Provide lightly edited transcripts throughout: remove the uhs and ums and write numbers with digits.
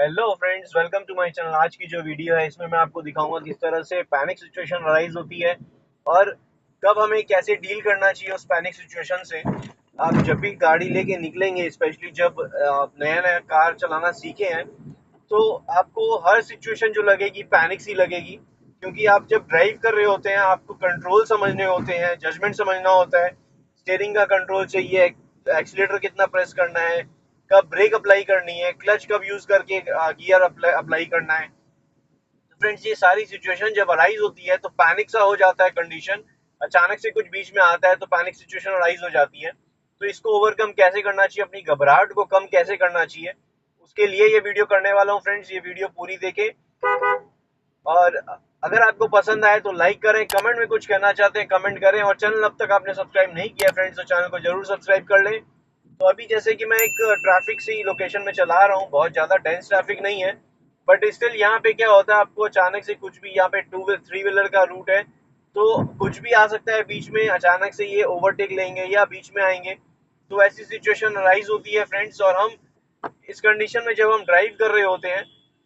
Hello friends, welcome to my channel. आज की जो वीडियो है इसमें मैं आपको दिखाऊंगा किस तरह से पैनिक सिचुएशन अराइज होती है और कब हमें कैसे डील करना चाहिए उस पैनिक सिचुएशन से। आप जब भी गाड़ी लेके निकलेंगे, स्पेशली जब आप नया नया कार चलाना सीखे हैं, तो आपको हर सिचुएशन जो लगेगी पैनिक सी लगेगी, क्योंकि आप जब ड्राइव कर रहे होते हैं आपको कंट्रोल समझने होते हैं, जजमेंट समझना होता है, स्टीयरिंग का कंट्रोल चाहिए, एक्सीलेटर कितना प्रेस करना है, कब ब्रेक अप्लाई करनी है, क्लच कब यूज करके गियर अप्लाई करना है। तो फ्रेंड्स, ये सारी सिचुएशन जब अराइज होती है तो पैनिक सा हो जाता है कंडीशन। अचानक से कुछ बीच में आता है तो पैनिक सिचुएशन अराइज हो जाती है। तो इसको ओवरकम कैसे करना चाहिए, अपनी घबराहट को कम कैसे करना चाहिए, उसके लिए ये वीडियो करने वाला हूँ। फ्रेंड्स, ये वीडियो पूरी देखें और अगर आपको पसंद आए तो लाइक करें, कमेंट में कुछ कहना चाहते हैं कमेंट करें, और चैनल अब तक आपने सब्सक्राइब नहीं किया फ्रेंड्स तो चैनल को जरूर सब्सक्राइब कर लें। तो अभी जैसे कि मैं एक ट्रैफिक सी लोकेशन में चला रहा हूँ, बहुत ज़्यादा डेंस ट्रैफिक नहीं है, बट स्टिल यहाँ पे क्या होता है, आपको अचानक से कुछ भी, यहाँ पे थ्री व्हीलर का रूट है तो कुछ भी आ सकता है बीच में, अचानक से ये ओवरटेक लेंगे या बीच में आएंगे। तो ऐसी सिचुएशन अराइज होती है फ्रेंड्स, और हम इस कंडीशन में जब हम ड्राइव कर रहे होते हैं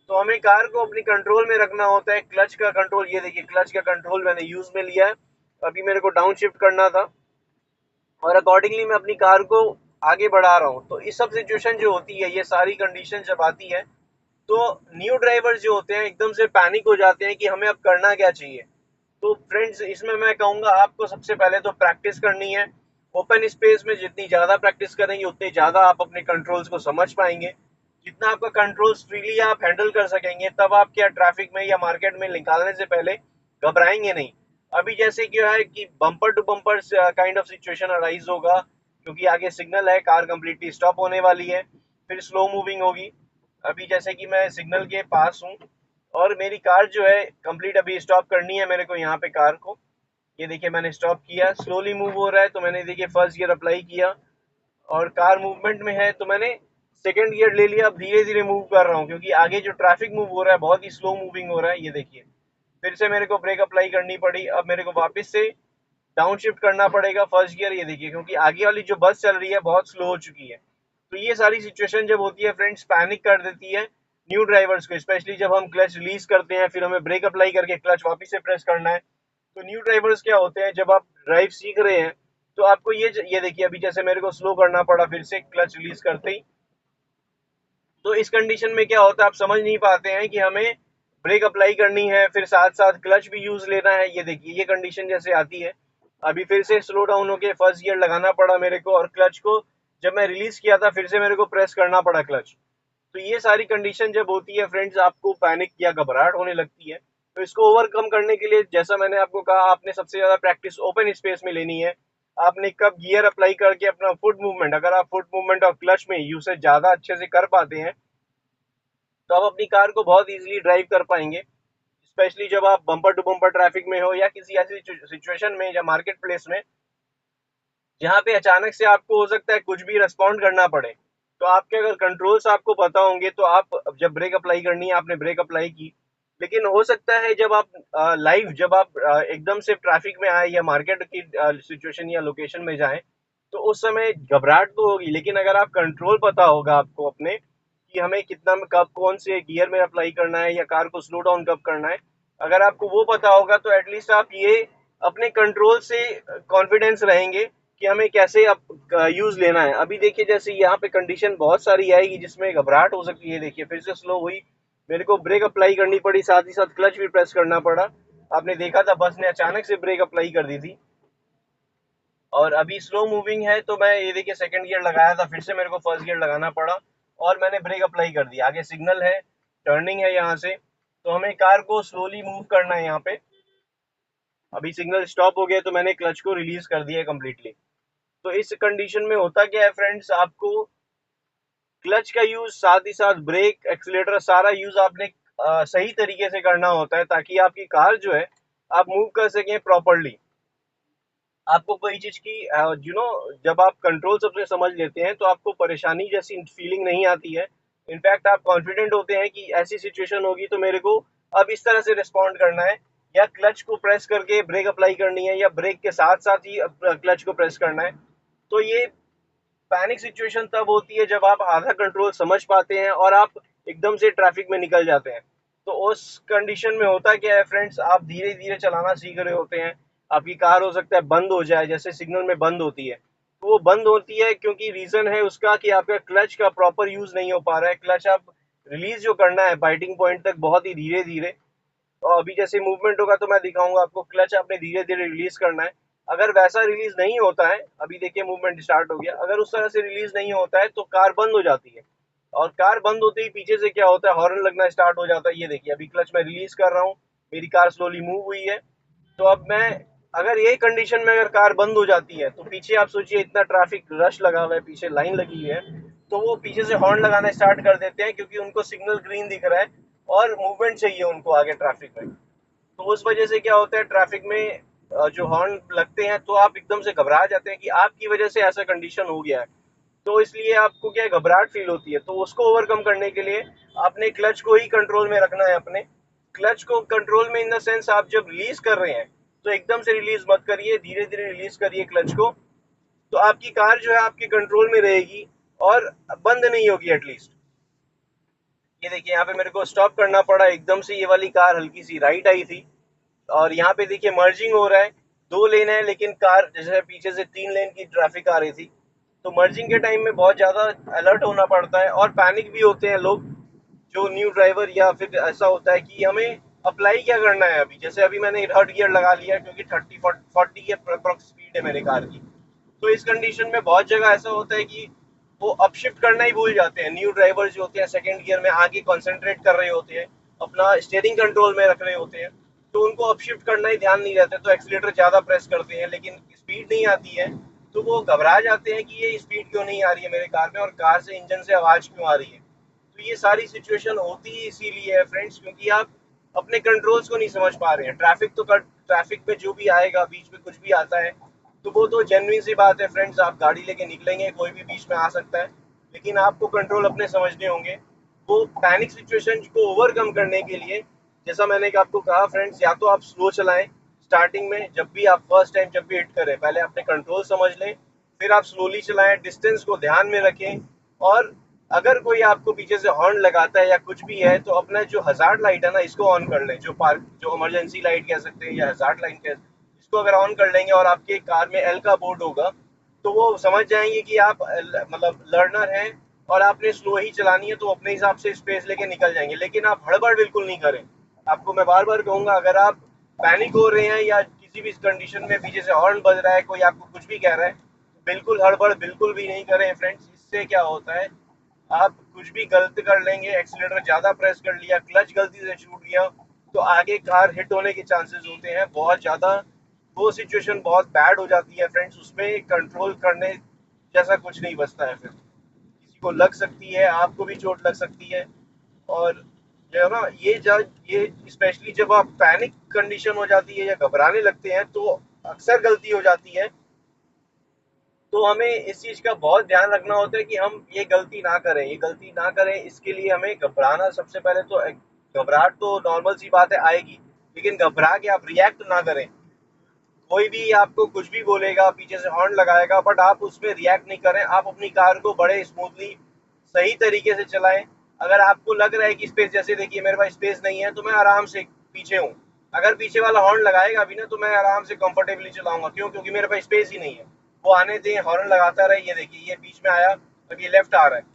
तो हमें कार को अपनी कंट्रोल में रखना होता है। क्लच का कंट्रोल, ये देखिए क्लच का कंट्रोल मैंने यूज में लिया है। अभी मेरे को डाउन शिफ्ट करना था और अकॉर्डिंगली मैं अपनी कार को आगे बढ़ा रहा हूँ। तो इस सब सिचुएशन जो होती है, ये सारी कंडीशन जब आती है तो न्यू ड्राइवर्स जो होते हैं एकदम से पैनिक हो जाते हैं कि हमें अब करना क्या चाहिए। तो फ्रेंड्स, इसमें मैं कहूँगा आपको सबसे पहले तो प्रैक्टिस करनी है। ओपन स्पेस में जितनी ज़्यादा प्रैक्टिस करेंगे उतनी ज़्यादा आप अपने कंट्रोल्स को समझ पाएंगे। जितना आपका कंट्रोल्स फ्रीली आप हैंडल कर सकेंगे, तब आप क्या ट्रैफिक में या मार्केट में निकालने से पहले घबराएंगे नहीं। अभी जैसे क्या है कि bumper to bumper kind of situation arise होगा, क्योंकि आगे सिग्नल है, कार कंप्लीटली स्टॉप होने वाली है, फिर स्लो मूविंग होगी। अभी जैसे कि मैं सिग्नल के पास हूँ और मेरी कार जो है कंप्लीट अभी स्टॉप करनी है मेरे को यहाँ पे कार को। ये देखिए मैंने स्टॉप किया, स्लोली मूव हो रहा है तो मैंने देखिए फर्स्ट गियर अप्लाई किया और कार मूवमेंट में है तो मैंने सेकंड गियर ले लिया। अब धीरे धीरे मूव कर रहा हूँ क्योंकि आगे जो ट्रैफिक मूव हो रहा है बहुत ही स्लो मूविंग हो रहा है। ये देखिए फिर से मेरे को ब्रेक अप्लाई करनी पड़ी, अब मेरे को वापस से डाउन शिफ्ट करना पड़ेगा फर्स्ट गियर। ये देखिए क्योंकि आगे वाली जो बस चल रही है बहुत स्लो हो चुकी है। तो ये सारी सिचुएशन जब होती है फ्रेंड्स, पैनिक कर देती है न्यू ड्राइवर्स को, स्पेशली जब हम क्लच रिलीज करते हैं फिर हमें ब्रेक अप्लाई करके क्लच वापस से प्रेस करना है। तो न्यू ड्राइवर्स क्या होते हैं, जब आप ड्राइव सीख रहे हैं तो आपको ये देखिए अभी जैसे मेरे को स्लो करना पड़ा फिर से क्लच रिलीज करते ही। तो इस कंडीशन में क्या होता है, आप समझ नहीं पाते हैं कि हमें ब्रेक अप्लाई करनी है फिर साथ साथ क्लच भी यूज लेना है। ये देखिए ये कंडीशन जैसे आती है, अभी फिर से स्लो डाउन होके फर्स्ट गियर लगाना पड़ा मेरे को, और क्लच को जब मैं रिलीज किया था फिर से मेरे को प्रेस करना पड़ा क्लच। तो ये सारी कंडीशन जब होती है फ्रेंड्स, आपको पैनिक या घबराहट होने लगती है। तो इसको ओवरकम करने के लिए जैसा मैंने आपको कहा, आपने सबसे ज्यादा प्रैक्टिस ओपन स्पेस में लेनी है। आपने कब गियर अप्लाई करके अपना फुट मूवमेंट, अगर आप फुट मूवमेंट और क्लच में यूसेज ज्यादा अच्छे से कर पाते हैं तो आप अपनी कार को बहुत इजीली ड्राइव कर पाएंगे। स्पेशली जब आप बम्पर टू बम्पर ट्रैफिक में हो या किसी ऐसी सिचुएशन में या मार्केट प्लेस में जहाँ पे अचानक से आपको हो सकता है कुछ भी रेस्पॉन्ड करना पड़े। तो आपके अगर कंट्रोल्स आपको पता होंगे तो आप जब ब्रेक अप्लाई करनी है आपने ब्रेक अप्लाई की। लेकिन हो सकता है जब आप लाइव जब आप एकदम से ट्रैफिक में आए या मार्केट की सिचुएशन या लोकेशन में जाएं तो उस समय घबराहट तो होगी, लेकिन अगर आप कंट्रोल पता होगा आपको अपने कि हमें कितना कब कौन से गियर में अप्लाई करना है या कार को स्लो डाउन कब करना है, अगर आपको वो पता होगा तो एटलीस्ट आप ये अपने कंट्रोल से कॉन्फिडेंस रहेंगे कि हमें कैसे अब यूज लेना है। अभी देखिए जैसे यहाँ पे कंडीशन बहुत सारी आएगी जिसमें घबराहट हो सकती है। देखिए फिर से स्लो हुई, मेरे को ब्रेक अप्लाई करनी पड़ी, साथ ही साथ क्लच भी प्रेस करना पड़ा। आपने देखा था बस ने अचानक से ब्रेक अप्लाई कर दी थी। और अभी स्लो मूविंग है तो मैं ये देखिए सेकंड गियर लगाया था, फिर से मेरे को फर्स्ट गियर लगाना पड़ा और मैंने ब्रेक अप्लाई कर दिया। आगे सिग्नल है, टर्निंग है यहाँ से, तो हमें कार को स्लोली मूव करना है यहाँ पे। अभी सिग्नल स्टॉप हो गया तो मैंने क्लच को रिलीज कर दिया कम्प्लीटली। तो इस कंडीशन में होता क्या है फ्रेंड्स, आपको क्लच का यूज साथ ही साथ ब्रेक एक्सीलेटर सारा यूज आपने सही तरीके से करना होता है ताकि आपकी कार जो है आप मूव कर सकें प्रॉपरली। आपको कोई चीज की जब आप कंट्रोल सबसे समझ लेते हैं तो आपको परेशानी जैसी फीलिंग नहीं आती है। इनफैक्ट आप कॉन्फिडेंट होते हैं कि ऐसी सिचुएशन होगी तो मेरे को अब इस तरह से रिस्पॉन्ड करना है, या क्लच को प्रेस करके ब्रेक अप्लाई करनी है या ब्रेक के साथ साथ ही क्लच को प्रेस करना है। तो ये पैनिक सिचुएशन तब होती है जब आप आधा कंट्रोल समझ पाते हैं और आप एकदम से ट्रैफिक में निकल जाते हैं। तो उस कंडीशन में होता क्या है फ्रेंड्स, आप धीरे धीरे चलाना सीख रहे होते हैं, आपकी कार हो सकता है बंद हो जाए, जैसे सिग्नल में बंद होती है, तो वो बंद होती है क्योंकि रीजन है उसका कि आपका क्लच का प्रॉपर यूज नहीं हो पा रहा है। क्लच आप रिलीज जो करना है बाइटिंग पॉइंट तक बहुत ही धीरे धीरे, और अभी जैसे मूवमेंट होगा तो मैं दिखाऊंगा आपको, क्लच आपने धीरे धीरे रिलीज करना है। अगर वैसा रिलीज नहीं होता है, अभी देखिए मूवमेंट स्टार्ट हो गया, अगर उस तरह से रिलीज नहीं होता है तो कार बंद हो जाती है। और कार बंद होते ही पीछे से क्या होता है, हॉर्न लगना स्टार्ट हो जाता है। ये देखिए अभी क्लच मैं रिलीज कर रहा हूँ, मेरी कार स्लोली मूव हुई है। तो अब मैं, अगर ये कंडीशन में अगर कार बंद हो जाती है तो पीछे आप सोचिए इतना ट्रैफिक रश लगा हुआ है, पीछे लाइन लगी हुई है, तो वो पीछे से हॉर्न लगाना स्टार्ट कर देते हैं क्योंकि उनको सिग्नल ग्रीन दिख रहा है और मूवमेंट चाहिए उनको आगे ट्रैफिक में। तो उस वजह से क्या होता है, ट्रैफिक में जो हॉर्न लगते हैं तो आप एकदम से घबरा जाते हैं कि आपकी वजह से ऐसा कंडीशन हो गया है। तो इसलिए आपको क्या है, घबराहट फील होती है। तो उसको ओवरकम करने के लिए आपने क्लच को ही कंट्रोल में रखना है। अपने क्लच को कंट्रोल में इन द सेंस, आप जब रिलीज कर रहे हैं तो एकदम से रिलीज मत करिए, धीरे धीरे रिलीज करिए क्लच को। तो आपकी कार जो है आपके कंट्रोल में रहेगी और बंद नहीं होगी एटलीस्ट। ये देखिए यहाँ पे मेरे को स्टॉप करना पड़ा एकदम से, ये वाली कार हल्की सी राइट आई थी। और यहाँ पे देखिए मर्जिंग हो रहा है, दो लेन है लेकिन कार जैसे पीछे से तीन लेन की ट्रैफिक आ रही थी। तो मर्जिंग के टाइम में बहुत ज़्यादा अलर्ट होना पड़ता है और पैनिक भी होते हैं लोग, जो न्यू ड्राइवर, या फिर ऐसा होता है कि हमें अप्लाई क्या करना है। अभी जैसे अभी मैंने थर्ड गियर लगा लिया क्योंकि 30-40 की अप्रॉक्स स्पीड है मेरे कार की। तो इस कंडीशन में बहुत जगह ऐसा होता है कि वो अपशिफ्ट करना ही भूल जाते हैं। न्यू ड्राइवर्स जो होते हैं सेकंड गियर में आगे कंसंट्रेट कर रहे होते हैं, अपना स्टीयरिंग कंट्रोल में रख रहे होते हैं, तो उनको अपशिफ्ट करना ही ध्यान नहीं रहता, तो एक्सीलेटर ज़्यादा प्रेस करते हैं लेकिन स्पीड नहीं आती है। तो वो घबरा जाते हैं कि ये स्पीड क्यों नहीं आ रही है मेरे कार में और कार से इंजन से आवाज़ क्यों आ रही है। तो ये सारी सिचुएशन होती ही इसीलिए है फ्रेंड्स, क्योंकि आप अपने कंट्रोल्स को नहीं समझ पा रहे हैं। ट्रैफिक में जो भी आएगा, बीच में कुछ भी आता है, तो वो तो जेन्युइन सी बात है फ्रेंड्स, आप गाड़ी लेके निकलेंगे कोई भी बीच में आ सकता है, लेकिन आपको कंट्रोल अपने समझने होंगे। वो पैनिक सिचुएशन को ओवरकम करने के लिए, जैसा मैंने आपको कहा फ्रेंड्स, या तो आप स्लो चलाएं स्टार्टिंग में, जब भी आप फर्स्ट टाइम जब भी हिट करें पहले अपने कंट्रोल समझ लें, फिर आप स्लोली चलाएं, डिस्टेंस को ध्यान में रखें। और अगर कोई आपको पीछे से हॉर्न लगाता है या कुछ भी है तो अपना जो हजार्ड लाइट है ना, इसको ऑन कर लें, जो पार्क जो इमरजेंसी लाइट कह सकते हैं या हजार्ड लाइट कह, इसको अगर ऑन कर लेंगे और आपके कार में एल का बोर्ड होगा तो वो समझ जाएंगे कि आप मतलब लर्नर हैं और आपने स्लो ही चलानी है, तो अपने हिसाब से स्पेस लेके निकल जाएंगे। लेकिन आप हड़बड़ बिल्कुल नहीं करें। आपको मैं बार बार कहूंगा, अगर आप पैनिक हो रहे हैं या किसी भी कंडीशन में पीछे से हॉर्न बज रहा है, कोई आपको कुछ भी कह रहा है, बिल्कुल हड़बड़ बिल्कुल भी नहीं करें फ्रेंड्स। इससे क्या होता है, आप कुछ भी गलत कर लेंगे, एक्सीलेटर ज्यादा प्रेस कर लिया, क्लच गलती से छूट गया, तो आगे कार हिट होने के चांसेस होते हैं बहुत ज्यादा। वो सिचुएशन बहुत बैड हो जाती है फ्रेंड्स, उसमें कंट्रोल करने जैसा कुछ नहीं बचता है। फिर किसी को लग सकती है, आपको भी चोट लग सकती है। और जो है ना, ये स्पेशली जब आप पैनिक कंडीशन हो जाती है या घबराने लगते हैं तो अक्सर गलती हो जाती है। तो हमें इस चीज का बहुत ध्यान रखना होता है कि हम ये गलती ना करें, ये गलती ना करें। इसके लिए हमें घबराना, सबसे पहले तो घबराहट तो नॉर्मल सी बात है, आएगी, लेकिन घबरा के आप रिएक्ट ना करें। कोई भी आपको कुछ भी बोलेगा, पीछे से हॉर्न लगाएगा, बट आप उसमें रिएक्ट नहीं करें। आप अपनी कार को बड़े स्मूथली सही तरीके से चलाएं। अगर आपको लग रहा है कि स्पेस, जैसे देखिए मेरे पास स्पेस नहीं है तो मैं आराम से पीछे हूँ, अगर पीछे वाला हॉर्न लगाएगा भी ना तो मैं आराम से कंफर्टेबली चलाऊंगा। क्यों? क्योंकि मेरे पास स्पेस ही नहीं है। वो आने दें, हॉर्न लगाता रहे। ये देखिए ये बीच में आया, अब ये लेफ्ट आ रहा है,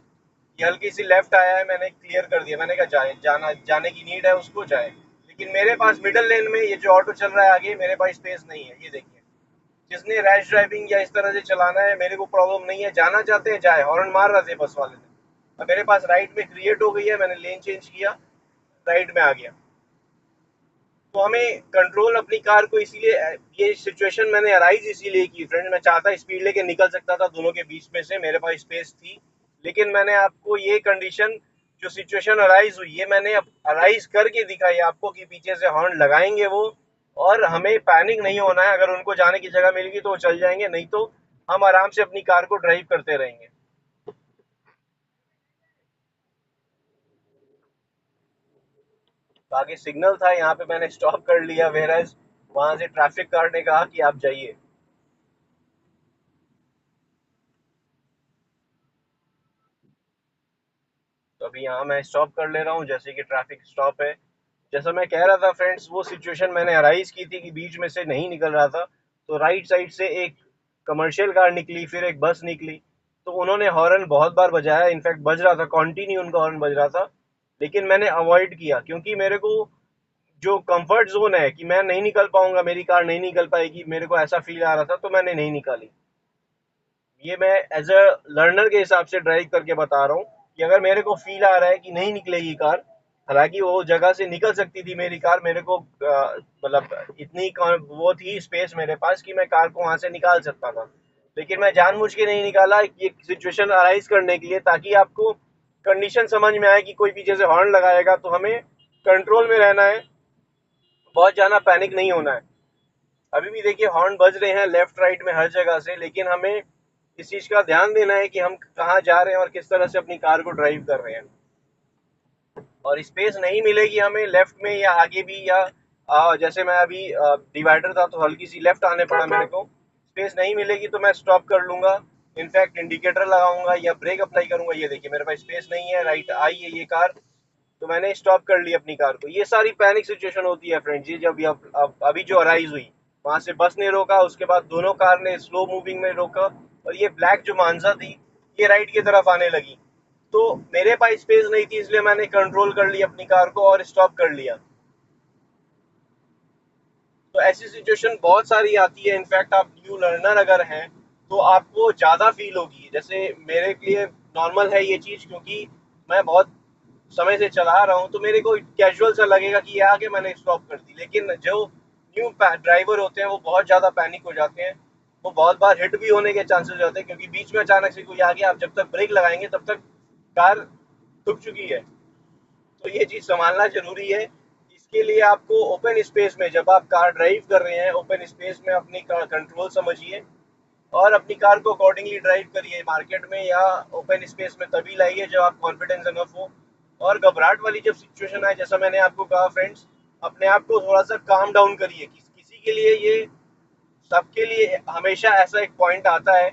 ये हल्की सी लेफ्ट आया है, मैंने क्लियर कर दिया, मैंने कहा जाने की नीड है उसको, जाए। लेकिन मेरे पास मिडल लेन में ये जो ऑटो चल रहा है आगे, मेरे पास स्पेस नहीं है। ये देखिए, जिसने रैश ड्राइविंग या इस तरह से चलाना है, मेरे को प्रॉब्लम नहीं है, जाना चाहते हैं जाए। हॉर्न मार रहे थे बस वाले ने, अब मेरे पास राइट में क्रिएट हो गई है, मैंने लेन चेंज किया, राइट में आ गया। तो हमें कंट्रोल अपनी कार को, इसीलिए ये सिचुएशन मैंने अराइज इसीलिए की फ्रेंड, मैं चाहता स्पीड लेके निकल सकता था दोनों के बीच में से, मेरे पास स्पेस थी। लेकिन मैंने आपको ये कंडीशन, जो सिचुएशन अराइज हुई है, मैंने अराइज करके दिखाई आपको कि पीछे से हॉर्न लगाएंगे वो, और हमें पैनिक नहीं होना है। अगर उनको जाने की जगह मिलेगी तो वो चल जाएंगे, नहीं तो हम आराम से अपनी कार को ड्राइव करते रहेंगे। तो आगे सिग्नल था, यहाँ पे मैंने स्टॉप कर लिया, वेराज वहां से ट्रैफिक गार्ड ने कहा कि आप जाइए। तो अभी यहाँ मैं स्टॉप कर ले रहा हूँ, जैसे कि ट्रैफिक स्टॉप है। जैसा मैं कह रहा था फ्रेंड्स, वो सिचुएशन मैंने अराइज की थी कि बीच में से नहीं निकल रहा था, तो राइट साइड से एक कमर्शियल कार निकली, फिर एक बस निकली। तो उन्होंने हॉर्न बहुत बार बजाया, इनफैक्ट बज रहा था, कंटिन्यू उनका हॉर्न बज रहा था। लेकिन मैंने अवॉइड किया, क्योंकि मेरे को जो कंफर्ट जोन है कि मैं नहीं निकल पाऊंगा, मेरी कार नहीं निकल पाएगी, मेरे को ऐसा फील आ रहा था, तो मैंने नहीं निकाली। ये मैं एज अ लर्नर के हिसाब से ड्राइव करके बता रहा हूँ कि अगर मेरे को फील आ रहा है कि नहीं निकलेगी कार, हालांकि वो जगह से निकल सकती थी मेरी कार, मेरे को मतलब इतनी वो थी स्पेस मेरे पास कि मैं कार को वहां से निकाल सकता था, लेकिन मैं जानबूझ के नहीं निकाला, ये सिचुएशन अराइज करने के लिए, ताकि आपको कंडीशन समझ में आए कि कोई पीछे से हॉर्न लगाएगा तो हमें कंट्रोल में रहना है, बहुत ज्यादा पैनिक नहीं होना है। अभी भी देखिए हॉर्न बज रहे हैं लेफ्ट राइट में हर जगह से, लेकिन हमें इस चीज का ध्यान देना है कि हम कहाँ जा रहे हैं और किस तरह से अपनी कार को ड्राइव कर रहे हैं। और स्पेस नहीं मिलेगी हमें लेफ्ट में या आगे भी, या जैसे मैं अभी डिवाइडर था तो हल्की सी लेफ्ट आने पड़ा मेरे को, स्पेस नहीं मिलेगी तो मैं स्टॉप कर लूंगा, इनफैक्ट इंडिकेटर लगाऊंगा या ब्रेक अप्लाई करूंगा। ये देखिए मेरे पास स्पेस नहीं है, राइट आई है ये कार, तो मैंने स्टॉप कर ली अपनी कार को। ये सारी पैनिक सिचुएशन होती है फ्रेंड्स, ये जब अभी जो अराइज हुई, वहां से बस ने रोका, उसके बाद दोनों कार ने स्लो मूविंग में रोका, और ये ब्लैक जो मानसा थी ये राइट की तरफ आने लगी। तो मेरे पास स्पेस नहीं थी, इसलिए मैंने कंट्रोल कर ली अपनी कार को और स्टॉप कर लिया। तो ऐसी सिचुएशन बहुत सारी आती है, इनफैक्ट आप न्यू लर्नर अगर हैं तो आपको ज़्यादा फील होगी। जैसे मेरे लिए नॉर्मल है ये चीज़, क्योंकि मैं बहुत समय से चला रहा हूँ, तो मेरे को कैजुअल सा लगेगा कि ये आगे मैंने स्टॉप कर दी। लेकिन जो न्यू ड्राइवर होते हैं वो बहुत ज़्यादा पैनिक हो जाते हैं, वो बहुत बार हिट भी होने के चांसेस होते हैं, क्योंकि बीच में अचानक से कोई आ गया, आप जब तक ब्रेक लगाएंगे तब तक कार रुक चुकी है। तो ये चीज़ संभालना जरूरी है। इसके लिए आपको ओपन स्पेस में, जब आप कार ड्राइव कर रहे हैं, ओपन स्पेस में अपनी कंट्रोल समझिए और अपनी कार को अकॉर्डिंगली ड्राइव करिए। मार्केट में या ओपन स्पेस में तभी लाइए जब आप कॉन्फिडेंस इनफ हो। और घबराहट वाली जब सिचुएशन आए, जैसा मैंने आपको कहा फ्रेंड्स, अपने आप को थोड़ा सा काम डाउन करिए। किसी के लिए ये, सबके लिए हमेशा ऐसा एक पॉइंट आता है,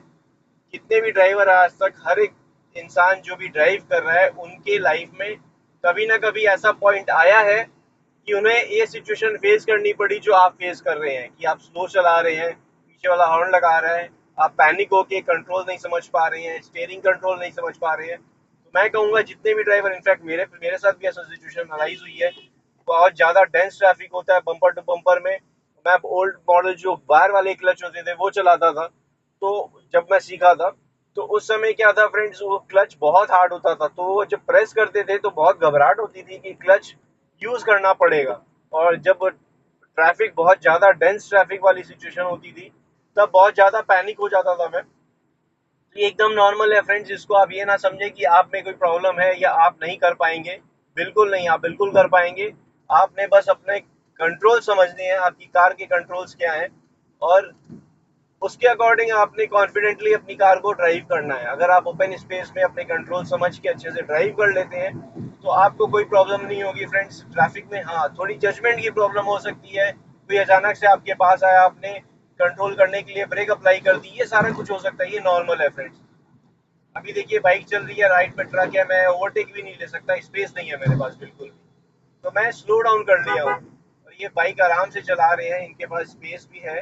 जितने भी ड्राइवर आज तक, हर एक इंसान जो भी ड्राइव कर रहा है उनके लाइफ में कभी ना कभी ऐसा पॉइंट आया है कि उन्हें ये सिचुएशन फेस करनी पड़ी जो आप फेस कर रहे हैं, कि आप स्लो चला रहे हैं, पीछे वाला हॉर्न लगा रहा है, आप पैनिक होके कंट्रोल नहीं समझ पा रहे हैं, स्टीयरिंग कंट्रोल नहीं समझ पा रहे हैं। तो मैं कहूँगा जितने भी ड्राइवर, इनफैक्ट मेरे मेरे साथ भी ऐसा सिचुएशन अराइज हुई है, बहुत ज़्यादा डेंस ट्रैफिक होता है बम्पर टू बम्पर में। मैं ओल्ड मॉडल जो बाहर वाले क्लच होते थे वो चलाता था, तो जब मैं सीखा था, तो उस समय क्या था फ्रेंड्स, वो क्लच बहुत हार्ड होता था, तो वो जब प्रेस करते थे तो बहुत घबराहट होती थी कि क्लच यूज करना पड़ेगा। और जब ट्रैफिक बहुत ज्यादा डेंस ट्रैफिक वाली सिचुएशन होती थी, तब बहुत ज्यादा पैनिक हो जाता था मैं। तो ये एकदम नॉर्मल है फ्रेंड्स, इसको आप ये ना समझे कि आप में कोई प्रॉब्लम है या आप नहीं कर पाएंगे। बिल्कुल नहीं, आप बिल्कुल कर पाएंगे। आपने बस अपने कंट्रोल समझने हैं, आपकी कार के कंट्रोल्स क्या हैं, और उसके अकॉर्डिंग आपने कॉन्फिडेंटली अपनी कार को ड्राइव करना है। अगर आप ओपन स्पेस में अपने कंट्रोल समझ के अच्छे से ड्राइव कर लेते हैं तो आपको कोई प्रॉब्लम नहीं होगी फ्रेंड्स। ट्रैफिक में हाँ, थोड़ी जजमेंट की प्रॉब्लम हो सकती है, कोई अचानक से आपके पास आया, आपने कंट्रोल करने के लिए ब्रेक अप्लाई कर दी, ये सारा कुछ हो सकता है, ये नॉर्मल है फ्रेंड्स। अभी देखिए बाइक चल रही है, राइट में ट्रक है, मैं ओवरटेक भी नहीं ले सकता, स्पेस नहीं है मेरे पास बिल्कुल भी, तो मैं स्लो डाउन कर लिया हूँ। और ये बाइक आराम से चला रहे हैं, इनके पास स्पेस भी है,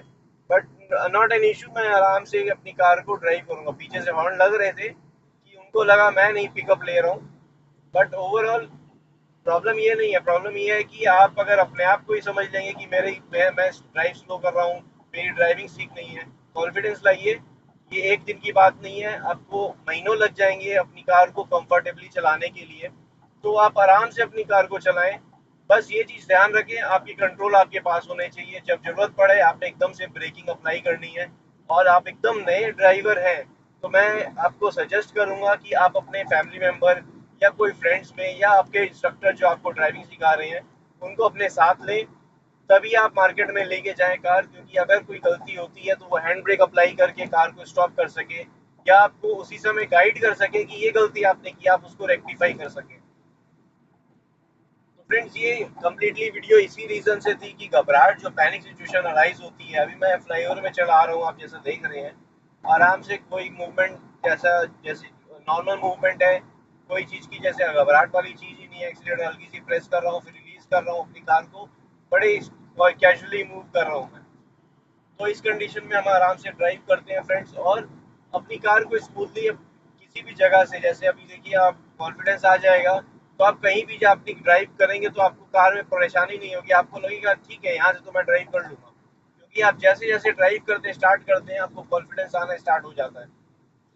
बट नॉट एन इशू, मैं आराम से अपनी कार को ड्राइव करूंगा। पीछे से हॉर्न लग रहे थे कि उनको लगा मैं नहीं पिकअप ले रहा हूँ, बट ओवरऑल प्रॉब्लम ये नहीं है। प्रॉब्लम ये है कि आप अगर अपने आप को ही समझ लेंगे कि मैं ड्राइव स्लो कर रहा हूँ, मेरी ड्राइविंग ठीक नहीं है, कॉन्फिडेंस लाइए। ये एक दिन की बात नहीं है, आपको महीनों लग जाएंगे अपनी कार को कंफर्टेबली चलाने के लिए। तो आप आराम से अपनी कार को चलाएं। बस ये चीज़ ध्यान रखें, आपकी कंट्रोल आपके पास होने चाहिए। जब जरूरत पड़े आपने एकदम से ब्रेकिंग अप्लाई करनी है, और आप एकदम नए ड्राइवर हैं तो मैं आपको सजेस्ट करूंगा कि आप अपने फैमिली मेम्बर या कोई फ्रेंड्स में, या आपके इंस्ट्रक्टर जो आपको ड्राइविंग सिखा रहे हैं, उनको अपने साथ लें, तभी आप मार्केट में लेके जाएं कार। क्योंकि अगर कोई गलती होती है तो वो हैंड ब्रेक अप्लाई करके कार को स्टॉप कर सके, या आपको उसी समय गाइड कर सके कि ये गलती आपने की, आप उसको रेक्टिफाई कर सके। तो फ्रेंड्स ये कम्प्लीटली वीडियो इसी रीजन से थी कि घबराहट, जो पैनिक सिचुएशन अराइज होती है। अभी मैं फ्लाईओवर में चला रहा हूँ, आप जैसा देख रहे हैं, आराम से कोई मूवमेंट, जैसा जैसे नॉर्मल मूवमेंट है, कोई चीज़ की जैसे घबराहट वाली चीज़ ही नहीं है। एक्सीलेटर हल्की सी प्रेस कर रहा हूँ, फिर रिलीज कर रहा हूँ, अपनी कार को बड़े कैजुअली मूव कर रहा हूँ मैं। तो इस कंडीशन में हम आराम से ड्राइव करते हैं फ्रेंड्स, और अपनी कार को स्मूथली किसी भी जगह से, जैसे अभी देखिए आप कॉन्फिडेंस आ जाएगा, तो आप कहीं भी जब अपनी ड्राइव करेंगे तो आपको कार में परेशानी नहीं होगी, आपको लगेगा ठीक है यहाँ से तो मैं ड्राइव कर लूँगा, क्योंकि आप जैसे जैसे ड्राइव करते स्टार्ट करते हैं आपको कॉन्फिडेंस आना स्टार्ट हो जाता है।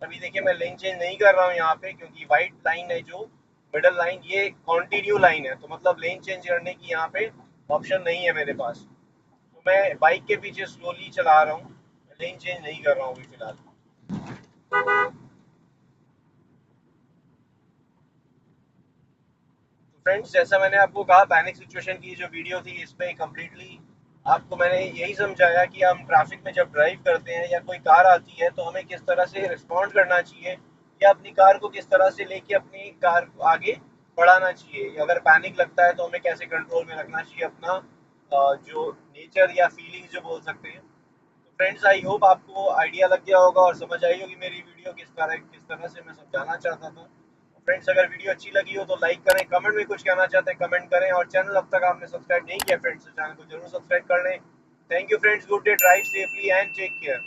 अभी देखिए मैं लेन चेंज नहीं कर रहा हूँ यहाँ पे, क्योंकि वाइट लाइन है जो मिडल लाइन, ये कॉन्टिन्यू लाइन है, तो मतलब लेन चेंज करने की यहाँ पे ऑप्शन नहीं है मेरे पास। तो मैं बाइक के पीछे स्लोली चला रहा हूँ, लेन चेंज नहीं कर रहा हूँ अभी फिलहाल। तो फ्रेंड्स, जैसा मैंने आपको कहा, पैनिक सिचुएशन की जो वीडियो थी इसमें कम्प्लीटली आपको मैंने यही समझाया कि हम ट्रैफिक में जब ड्राइव करते हैं या कोई कार आती है तो हमें किस तरह से रिस्पॉन्ड करना चाहिए, या अपनी कार को किस तरह से लेके अपनी कार को आगे बढ़ाना चाहिए, या अगर पैनिक लगता है तो हमें कैसे कंट्रोल में रखना चाहिए अपना जो नेचर या फीलिंग्स जो बोल सकते हैं। तो फ्रेंड्स, आई होप आपको आइडिया लग गया होगा और समझ आई होगी मेरी वीडियो किस तरह से मैं समझाना चाहता था। फ्रेंड्स, अगर वीडियो अच्छी लगी हो तो लाइक करें, कमेंट में कुछ कहना चाहते हैं कमेंट करें, और चैनल अब तक आपने सब्सक्राइब नहीं किया फ्रेंड्स तो चैनल को जरूर सब्सक्राइब कर लें। Thank you friends, good day, drive safely and take care.